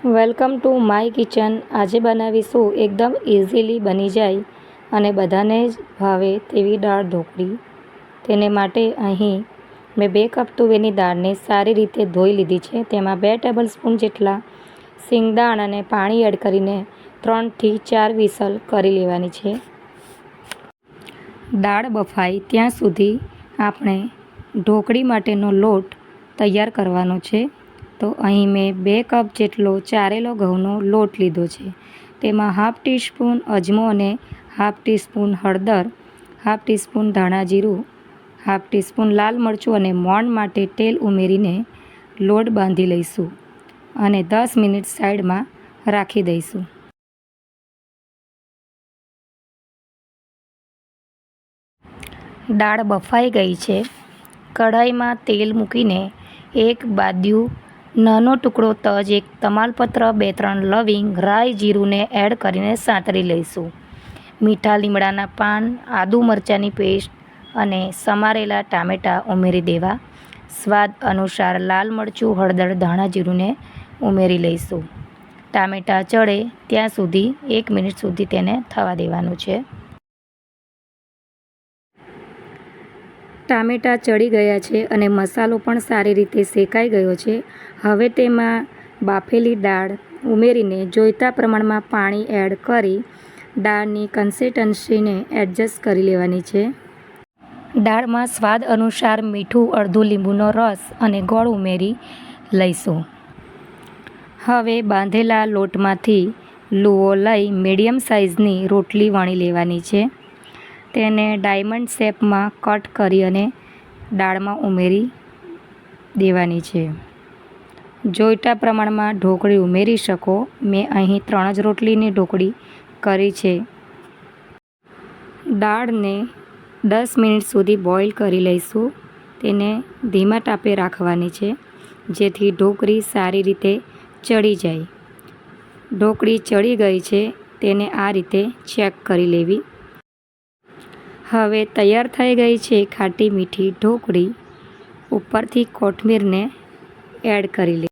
Welcome to my kitchen. આજે બનાવીશું એકદમ ઇઝીલી બની જાય અને બધાને જ ભાવે તેવી દાળ ઢોકળી. તેને માટે અહીં મેં 2 કપ તુવેરની દાળને સારી રીતે ધોઈ લીધી છે. તેમાં 2 ટેબલસ્પૂન જેટલા સિંગદાણા અને પાણી એડ કરીને 3 થી 4 વિસલ કરી લેવાની છે. દાળ બફાય ત્યાં સુધી આપણે ઢોકળી માટેનો લોટ તૈયાર કરવાનો છે. તો અહીં મેં 2 કપ જેટલો ચારેલો ઘઉંનો લોટ લીધો છે. તેમાં હાફ ટીસ્પૂન અજમો અને હાફ ટીસ્પૂન હળદર, હાફ ટીસ્પૂન ધાણા જીરું, હાફ ટીસ્પૂન લાલ મરચું અને મોણ માટે તેલ ઉમેરીને લોટ બાંધી લઈશું અને 10 મિનિટ સાઈડમાં રાખી દઈશું. દાળ બફાઈ ગઈ છે. કઢાઈમાં તેલ મૂકીને એક બાદિયું, નાનો ટુકડો તજ, એક તમાલપત્ર, 2-3 લવિંગ, રાઈ, જીરુંને એડ કરીને સાંતળી લઈશું. મીઠા લીમડાના પાન, આદુ મરચાંની પેસ્ટ અને સમારેલા ટામેટાં ઉમેરી દેવા. સ્વાદ અનુસાર લાલ મરચું, હળદર, ધાણા જીરુંને ઉમેરી લઈશું. ટામેટાં ચડે ત્યાં સુધી 1 મિનિટ સુધી તેને થવા દેવાનું છે. ટામેટાં ચડી ગયા છે અને મસાલો પણ સારી રીતે શેકાઈ ગયો છે. હવે તેમાં બાફેલી દાળ ઉમેરીને જોઈતા પ્રમાણમાં પાણી એડ કરી દાળની કન્સિસ્ટન્સીને એડજસ્ટ કરી લેવાની છે. દાળમાં સ્વાદ અનુસાર મીઠું, અડધું લીંબુનો રસ અને ગોળ ઉમેરી લઈશું. હવે બાંધેલા લોટમાંથી લુઓ લઈ મીડિયમ સાઇઝની રોટલી વણી લેવાની છે. તેને ડાયમંડ શેપમાં કટ કરી અને દાળમાં ઉમેરી દેવાની છે. જોઈતા પ્રમાણમાં ઢોકળી ઉમેરી શકો. મેં અહીં 3 જ રોટલીની ઢોકળી કરી છે. દાળને 10 મિનિટ સુધી બોઇલ કરી લઈશું. તેને ધીમા તાપે રાખવાની છે જેથી ઢોકળી સારી રીતે ચડી જાય. ઢોકળી ચડી ગઈ છે તેને આ રીતે ચેક કરી લેવી. હવે તૈયાર થઈ ગઈ છે ખાટી મીઠી ઢોકળી. ઉપરથી કોથમીરને એડ કરી લેવી.